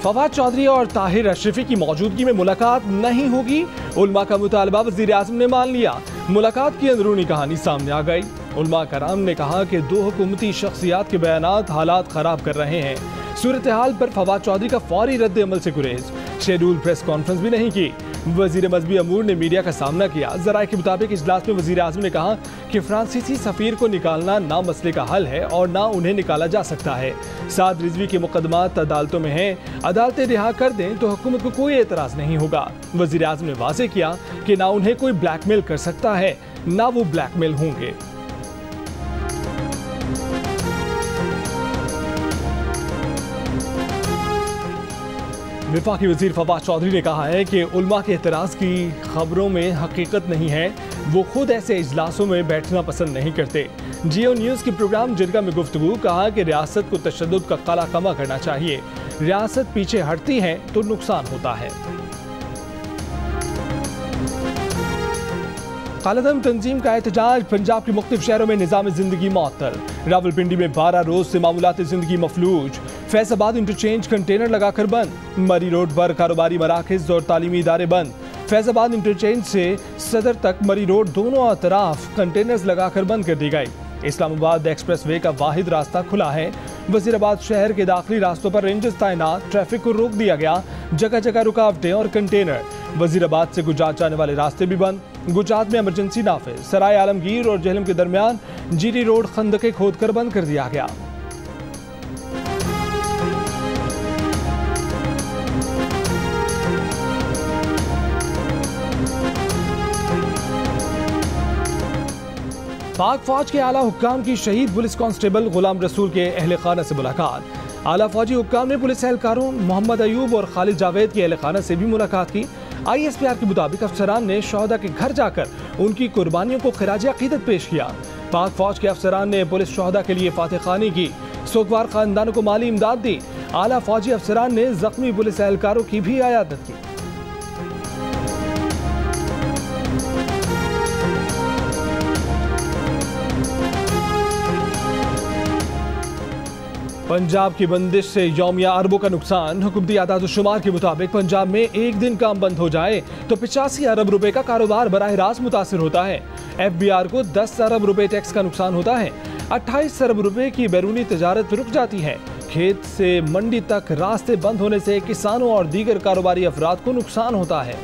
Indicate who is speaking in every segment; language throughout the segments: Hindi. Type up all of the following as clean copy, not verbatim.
Speaker 1: फवाद चौधरी और ताहिर अशरफी की मौजूदगी में मुलाकात नहीं होगी। उलमा का मुतालबा वज़ीर आज़म ने मान लिया। मुलाकात की अंदरूनी कहानी सामने आ गई। उलमा कराम ने कहा कि दो हुकूमती शख्सियात के बयानात हालात खराब कर रहे हैं। सूरत हाल पर फवाद चौधरी का फौरी रद्द अमल से गुरेज। शेड्यूल प्रेस कॉन्फ्रेंस भी नहीं की। वजीर मजहबी अमूर ने मीडिया का सामना किया। जराए के मुताबिक इजलास में वजीर आज़म ने कहा कि फ्रांसीसी सफीर को निकालना ना मसले का हल है और ना उन्हें निकाला जा सकता है। साद रिजवी के मुकदमात अदालतों में हैं, अदालतें रिहा कर दें तो हुकूमत को कोई एतराज़ नहीं होगा। वजीर आज़म ने वाज़ेह किया कि ना उन्हें कोई ब्लैकमेल कर सकता है ना वो ब्लैकमेल होंगे। वफाकी वजीर फवाद चौधरी ने कहा है कि उलमा के एतराज़ की खबरों में हकीकत नहीं है। वो खुद ऐसे इजलासों में बैठना पसंद नहीं करते। जियो न्यूज़ के प्रोग्राम जिरगा में गुफ्तगू कहा कि रियासत को तशद्दुद का काला कमा करना चाहिए। रियासत पीछे हटती है तो नुकसान होता है। कालादम तंजीम का एहतजाज। पंजाब के मुख्तलिफ शहरों में निज़ाम ज़िंदगी मअतल। रावलपिंडी में 12 रोज से मामूलात ज़िंदगी मफलूज। फैज़ाबाद इंटरचेंज कंटेनर लगाकर बंद। मरी रोड पर कारोबारी मराकज़ और तालीमी इदारे बंद। फैज़ाबाद इंटरचेंज से सदर तक मरी रोड दोनों अतराफ कंटेनर्स लगाकर बंद कर दी गई। इस्लामाबाद एक्सप्रेस वे का वाहिद रास्ता खुला है। वजीराबाद शहर के दाखिली रास्तों पर रेंजर्स तैनात। ट्रैफिक को रोक दिया गया। जगह जगह रुकावटें और कंटेनर। वजीराबाद से गुजरात जाने वाले रास्ते भी बंद। गुजरात में इमरजेंसी नाफिज। सराय आलमगीर और जहलम के दरमियान जीरी रोड खंदके खोदकर बंद कर दिया गया। पाक फौज के आला हुक्काम की शहीद पुलिस कांस्टेबल गुलाम रसूल के अहले खाना से मुलाकात। आला फौजी हुक्काम ने पुलिस एहलकारों मोहम्मद अयूब और खालिद जावेद के अहले खाना से भी मुलाकात की। ISPR के मुताबिक अफसरान ने शहदा के घर जाकर उनकी कुर्बानियों को खिराज अकीदत पेश किया। पाक फौज के अफसरान ने पुलिस शहदा के लिए फातह खानी की। सोगवार खानदानों को माली इमदाद दी। आला फौजी अफसरान ने जख्मी पुलिस एहलकारों की भी इयादत की। पंजाब की बंदिश से यौमिया अरबों का नुकसान। हुकूमती आदाद-ओ-शुमार के मुताबिक पंजाब में एक दिन काम बंद हो जाए तो 85 अरब रुपए का कारोबार बराह रास्त मुतासिर होता है। FBR को 10 अरब रुपए टैक्स का नुकसान होता है। 28 अरब रुपए की बैरूनी तजारत रुक जाती है। खेत से मंडी तक रास्ते बंद होने से किसानों और दीगर कारोबारी अफराद को नुकसान होता है।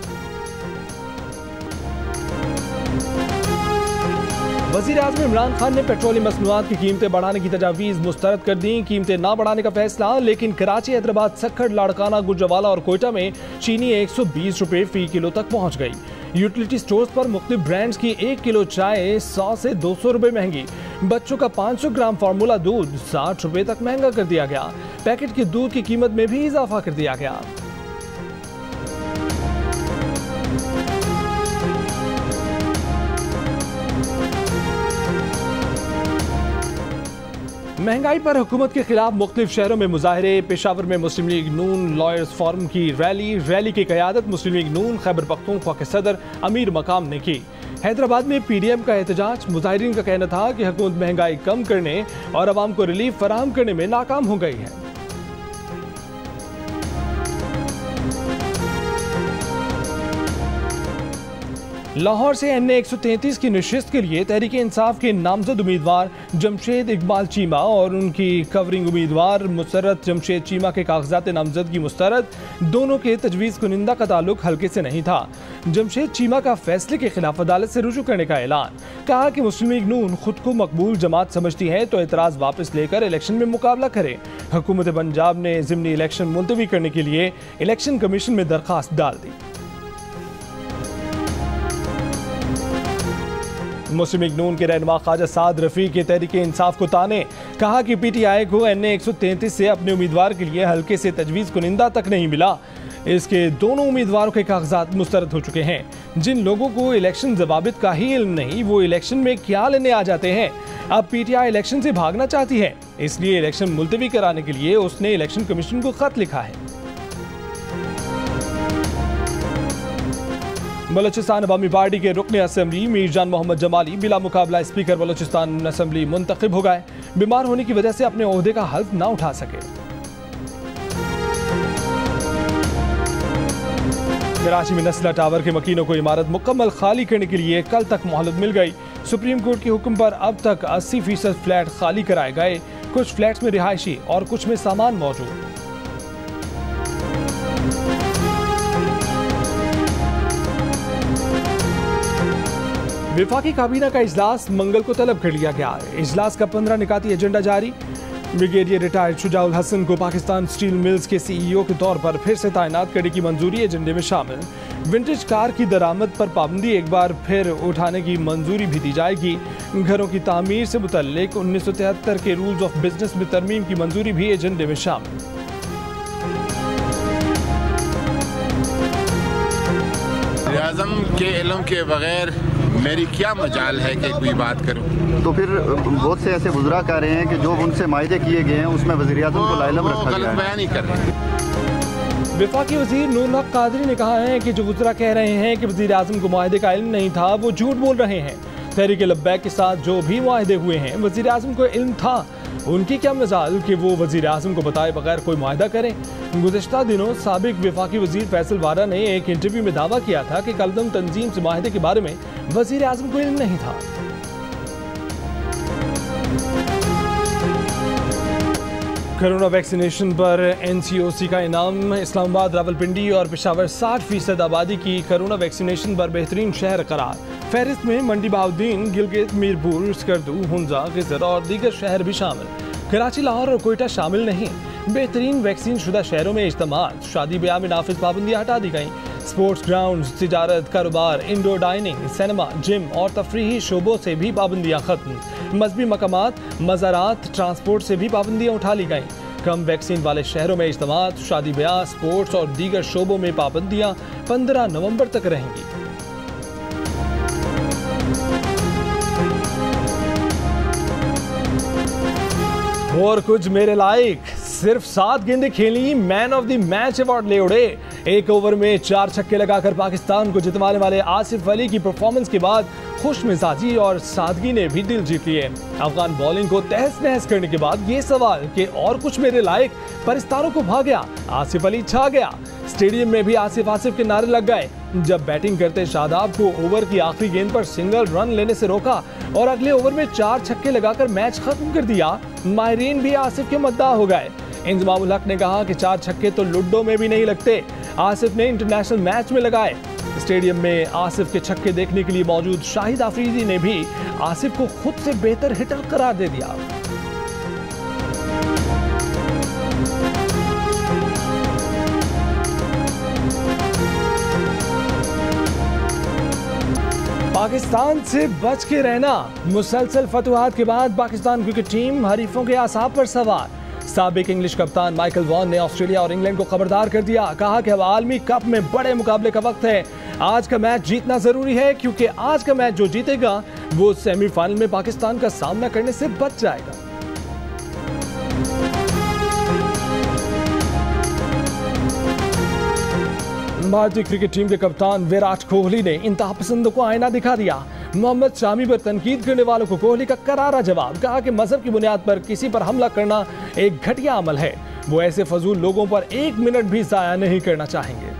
Speaker 1: वज़ीर आज़म इमरान खान ने पेट्रोलियम मसनूआत की कीमतें बढ़ाने की तजावीज़ मुस्तरद कर दी। कीमतें ना बढ़ाने का फैसला, लेकिन कराची, हैदराबाद, सक्खड़, लाड़काना, गुजरावाला और कोयटा में चीनी 120 रुपए फी किलो तक पहुँच गई। यूटिलिटी स्टोर्स पर मुख्तलिफ ब्रांड्स की 1 किलो चाय 100 से 200 रुपए महंगी। बच्चों का 500 ग्राम फार्मूला दूध 60 रुपए तक महंगा कर दिया गया। पैकेट के दूध की कीमत में भी इजाफा कर दिया गया। महंगाई पर हुकूमत के खिलाफ मुख्तलिफ शहरों में मुजाहरे। पेशावर में मुस्लिम लीग नून लॉयर्स फोरम की रैली की क़यादत मुस्लिम लीग नून खैबर पख्तूनख्वा के सदर अमीर मकाम ने की। हैदराबाद में PDM का एहतजाज। मुजाहिरीन का कहना था कि हुकूमत महंगाई कम करने और अवाम को रिलीफ फराहम करने में नाकाम हो गई है। लाहौर से NA 133 की नशिस्त के लिए तहरीक इंसाफ के नामजद उम्मीदवार जमशेद इकबाल चीमा और उनकी कवरिंग उम्मीदवार मुसर्रत जमशेद चीमा के कागजात नामजदगी मुस्तरद। दोनों के तजवीज़ कुनिंदा का ताल्लुक हल्के से नहीं था। जमशेद चीमा का फैसले के खिलाफ अदालत से रुजू करने का ऐलान। कहा कि मुस्लिम लीग नून खुद को मकबूल जमात समझती है तो एतराज़ वापस लेकर इलेक्शन में मुकाबला करे। हुकूमत पंजाब ने ज़िमनी इलेक्शन मुलतवी करने के लिए इलेक्शन कमीशन में दरख्वास्त डाल दी। मुस्लिम लीग नून के रहनुमा ख्वाजा साद रफी के तहरीक इंसाफ को ताने। कहा कि PTI को NA 133 से अपने उम्मीदवार के लिए हल्के से तजवीज़ कुनिंदा तक नहीं मिला। इसके दोनों उम्मीदवारों के कागजात मुस्तरद हो चुके हैं। जिन लोगों को इलेक्शन ज़वाबित का ही इल्म नहीं, वो इलेक्शन में क्या लेने आ जाते हैं। अब PTI इलेक्शन से भागना चाहती है, इसलिए इलेक्शन मुलतवी कराने के लिए उसने इलेक्शन कमीशन को खत लिखा है। बलोचिस्तान अवामी पार्टी के रुकन असम्बली मीरजान मोहम्मद जमाली बिला मुकाबला स्पीकर बलोचिस्तान असम्बली मुंतखब हो गए। बीमार होने की वजह से अपने ओहदे का हल्फ न उठा सके। कराची में नस्ला टावर के मकीनों को इमारत मुकम्मल खाली करने के लिए कल तक मोहलत मिल गई। सुप्रीम कोर्ट के हुक्म पर अब तक 80% फ्लैट खाली कराए गए। कुछ फ्लैट्स में रिहायशी और कुछ में सामान मौजूद। विफाकी काबीना का इजलास मंगल को तलब कर लिया गया है। इजलास का 15 निकाती एजेंडा जारी। ब्रिगेडियर रिटायर्ड शुजाउल हसन को पाकिस्तान स्टील मिल्स के सीईओ के तौर पर फिर से तैनात करने की मंजूरी एजेंडे में शामिल। विंटेज कार की दरामद पर पाबंदी एक बार फिर उठाने की मंजूरी भी दी जाएगी। घरों की तामीर से मुतल्लिक 1973 के रूल्स ऑफ बिजनेस में तरमीम की मंजूरी भी एजेंडे में शामिल।
Speaker 2: आज़म के इल्म के बगैर मेरी क्या मजाल है कि कोई बात करूं।
Speaker 3: तो फिर बहुत से ऐसे बुजुर्ग कह रहे हैं कि जो उनसे मायदे किए गए हैं उसमें वज़ीर-ए-आज़म को लाइलम रखा गया है।
Speaker 2: गलत बयान ही कर रहे हैं।
Speaker 1: विफाकी वजीर नूरुल हक कादरी ने कहा है कि जो वज़रा कह रहे हैं कि वज़ीर-ए-आज़म को मुआहदे का इल्म नहीं था, वो झूठ बोल रहे हैं। तहरीक लब्बैक के साथ जो भी मुआहदे हुए हैं, वज़ीर-ए-आज़म को इल्म था। उनकी क्या मजाल कि वो वज़ीर-ए-आज़म को बताए बगैर कोई मुआहदा करें। गुज़िश्ता दिनों साबिक विफाकी वज़ीर फैसल वारा ने एक इंटरव्यू में दावा किया था कि कलदम तंजीम से मुआहदे के बारे में वज़ीर-ए-आज़म को इल्म नहीं था। कोरोना वैक्सीनेशन पर NCOC का इनाम। इस्लामाबाद, रावलपिंडी और पेशावर 60% आबादी की कोरोना वैक्सीनेशन पर बेहतरीन शहर करार। फहरिस्त में मंडी बहाउद्दीन, गिलगित, मीरपुर, स्कर्दू, हुंजा, गिजर और दीगर शहर भी शामिल। कराची, लाहौर और कोयटा शामिल नहीं। बेहतरीन वैक्सीन शुदा शहरों में इज्तिमात। शादी ब्याह में नाफिज पाबंदियाँ हटा दी गईं। स्पोर्ट्स ग्राउंड, तिजारत, कारोबार, इंडोर डाइनिंग, सिनेमा, जिम और तफरीही शोबों से भी पाबंदियाँ खत्म। मजहबी मकामात, मज़ारात, ट्रांसपोर्ट से भी पाबंदियाँ उठा ली गईं। कम वैक्सीन वाले शहरों में इज्तिमात, शादी ब्याह, स्पोर्ट्स और दीगर शोबों में पाबंदियाँ 15 नवंबर तक रहेंगी। और कुछ मेरे लायक, सिर्फ 7 गेंदें खेली, man of the match award ले उड़े। एक ओवर में 4 छक्के लगाकर पाकिस्तान को जितवाने वाले आसिफ अली की परफॉर्मेंस के बाद खुश मिजाजी और सादगी ने भी दिल जीत लिए। अफगान बॉलिंग को तहस नहस करने के बाद ये सवाल कि और कुछ मेरे लायक, पर इस्तारों को भाग गया, आसिफ अली छा गया। स्टेडियम में भी आसिफ आसिफ के नारे लग गए। जब बैटिंग करते शादाब को ओवर की आखिरी गेंद पर सिंगल रन लेने से रोका और अगले ओवर में 4 छक्के लगाकर मैच खत्म कर दिया, माहिरीन भी आसिफ के मद्दाह हो गए। इंजमामुल हक ने कहा कि 4 छक्के तो लुड्डो में भी नहीं लगते, आसिफ ने इंटरनेशनल मैच में लगाए। स्टेडियम में आसिफ के छक्के देखने के लिए मौजूद शाहिद आफरीदी ने भी आसिफ को खुद से बेहतर हिटर करार दे दिया। पाकिस्तान से बच के रहना। मुसलसल फतवाहत के बाद पाकिस्तान क्रिकेट टीम हरीफों के आसाब पर सवार। साबिक इंग्लिश कप्तान माइकल वॉन ने ऑस्ट्रेलिया और इंग्लैंड को खबरदार कर दिया। कहा कि अब आलमी कप में बड़े मुकाबले का वक्त है। आज का मैच जीतना जरूरी है, क्योंकि आज का मैच जो जीतेगा वो सेमीफाइनल में पाकिस्तान का सामना करने से बच जाएगा। भारतीय क्रिकेट टीम के कप्तान विराट कोहली ने इंतहा पसंदों को आईना दिखा दिया। मोहम्मद शामी पर तनकीद करने वालों को कोहली का करारा जवाब। कहा कि मजहब की बुनियाद पर किसी पर हमला करना एक घटिया अमल है। वो ऐसे फजूल लोगों पर 1 मिनट भी जाया नहीं करना चाहेंगे।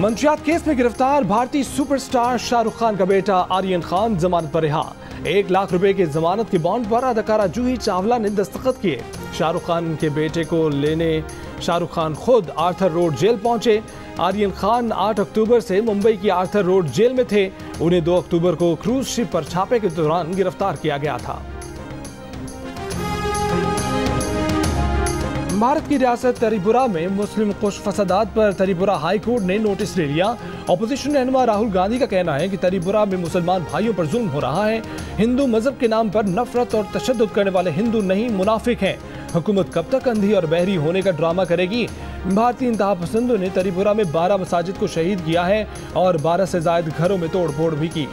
Speaker 1: मंशियात केस में गिरफ्तार भारतीय सुपरस्टार शाहरुख खान का बेटा आर्यन खान जमानत पर रिहा। 1 लाख रुपए के जमानत के बॉन्ड पर अदाकारा जूही चावला ने दस्तखत किए। शाहरुख खान के बेटे को लेने शाहरुख खान खुद आर्थर रोड जेल पहुंचे। आर्यन खान 8 अक्टूबर से मुंबई की आर्थर रोड जेल में थे। उन्हें 2 अक्टूबर को क्रूज शिप पर छापे के दौरान गिरफ्तार किया गया था। भारत की रियासत त्रिपुरा में मुस्लिम कुश फसादात पर त्रिपुरा हाई कोर्ट ने नोटिस ले लिया। ऑपोजिशन रहनुमा राहुल गांधी का कहना है कि त्रिपुरा में मुसलमान भाइयों पर जुल्म हो रहा है। हिंदू मजहब के नाम पर नफरत और तशद्दुद करने वाले हिंदू नहीं, मुनाफिक हैं। हुकूमत कब तक अंधी और बहरी होने का ड्रामा करेगी। भारतीय इंतहा पसंदों ने त्रिपुरा में 12 मसाजिद को शहीद किया है और 12 से ज्यादा घरों में तोड़ फोड़ भी की।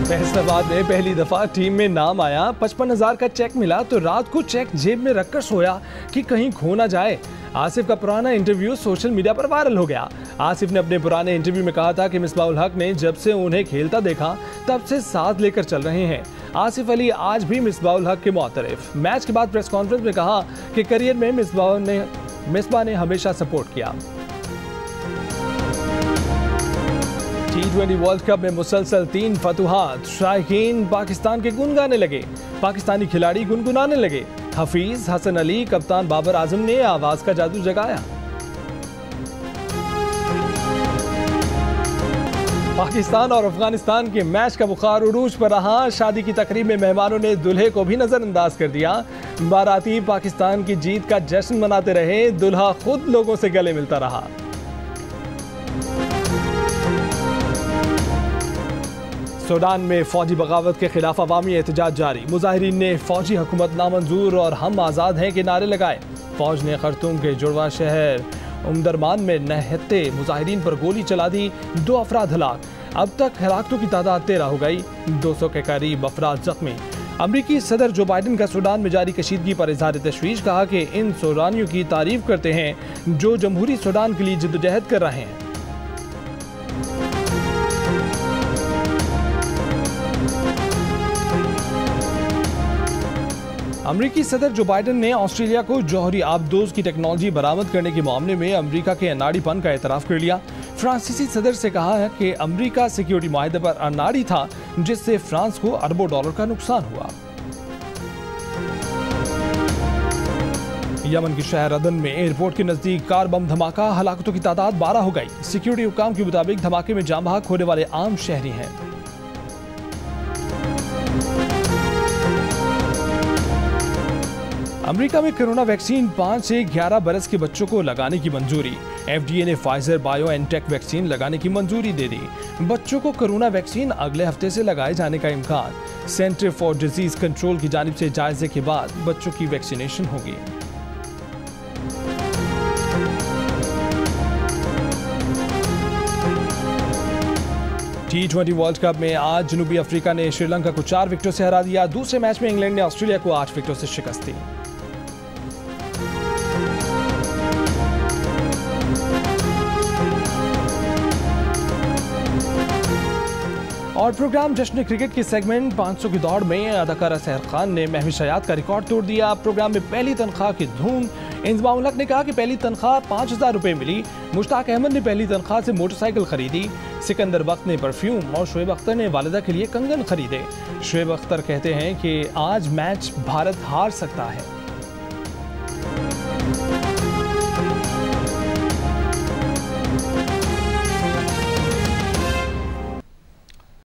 Speaker 1: फैसलाबाद में पहली दफा टीम में नाम आया। 55,000 का चेक मिला तो रात को चेक जेब में रखकर सोया कि कहीं खो ना जाए। आसिफ का पुराना इंटरव्यू सोशल मीडिया पर वायरल हो गया। आसिफ ने अपने पुराने इंटरव्यू में कहा था कि मिसबाहुल हक ने जब से उन्हें खेलता देखा तब से साथ लेकर चल रहे हैं। आसिफ अली आज भी मिसबाहुल हक के मुअतरिफ। मैच के बाद प्रेस कॉन्फ्रेंस में कहा कि करियर में मिसबाह ने हमेशा सपोर्ट किया। T20 वर्ल्ड कप में मुसलसल 3 फतुहात। शायकीन पाकिस्तान के गुन गाने लगे, पाकिस्तानी खिलाड़ी गुनगुनाने लगे। हफीज, हसन अली, कप्तान बाबर आजम ने आवाज का जादू जगाया। पाकिस्तान और अफगानिस्तान के मैच का बुखार उरूज पर रहा। शादी की तकरीब में मेहमानों ने दूल्हे को भी नजरअंदाज कर दिया। बाराती पाकिस्तान की जीत का जश्न मनाते रहे, दूल्हा खुद लोगों से गले मिलता रहा। सूडान में फौजी बगावत के खिलाफ अवामी एहतजाज जारी। मुजाहिरीन ने फौजी हुकूमत नामंजूर और हम आज़ाद हैं के नारे लगाए। फौज ने खर्तूम के जुड़वा शहर उमदरमान में नहते मुजाहिरीन पर गोली चला दी। 2 अफराद हलाक। अब तक हलाकतों की तादाद 13 हो गई। 200 के करीब अफराद जख्मी। अमरीकी सदर जो बाइडन का सूडान में जारी कशीदगी पर इजहार तशवीश। कहा कि इन सूडानियों की तारीफ करते हैं जो जमहूरी सूडान के लिए जिद्दोजहद कर रहे हैं। अमरीकी सदर जो बाइडन ने ऑस्ट्रेलिया को जौहरी आबदोज की टेक्नोलॉजी बरामद करने के मामले में अमरीका के अनाड़ीपन का एतराफ़ कर लिया। फ्रांसीसी सदर से कहा है कि अमरीका सिक्योरिटी माहदे पर अनाड़ी था, जिससे फ्रांस को अरबों डॉलर का नुकसान हुआ। यमन के शहर अदन में एयरपोर्ट के नजदीक कार बम धमाका। हलाकतों की तादाद 12 हो गई। सिक्योरिटी हुक्काम के मुताबिक धमाके में जान बहक होने वाले आम शहरी हैं। अमेरिका में कोरोना वैक्सीन 5 से 11 बरस के बच्चों को लगाने की मंजूरी। FDA ने फाइजर बायोएनटेक वैक्सीन लगाने की मंजूरी दे दी। बच्चों को कोरोना वैक्सीन अगले हफ्ते से लगाए जाने का इम्कान। सेंटर फॉर डिजीज कंट्रोल की जानिब से जायजे के बाद बच्चों की वैक्सीनेशन होगी। T20 वर्ल्ड कप में आज जनूबी अफ्रीका ने श्रीलंका को 4 विकेटों से हरा दिया। दूसरे मैच में इंग्लैंड ने ऑस्ट्रेलिया को 8 विकेटों से शिकस्त दी। और प्रोग्राम जश्न क्रिकेट के सेगमेंट 500 की दौड़ में अदाकारा सहर खान ने महविश हयात का रिकॉर्ड तोड़ दिया। प्रोग्राम में पहली तनख्वाह की धूम। इंजमाउल हक ने कहा कि पहली तनख्वाह 5000 रुपए मिली। मुश्ताक अहमद ने पहली तनख्वाह से मोटरसाइकिल खरीदी। सिकंदर बख्त ने परफ्यूम और शुएब अख्तर ने वालिदा के लिए कंगन खरीदे। शुएब अख्तर कहते हैं कि आज मैच भारत हार सकता है।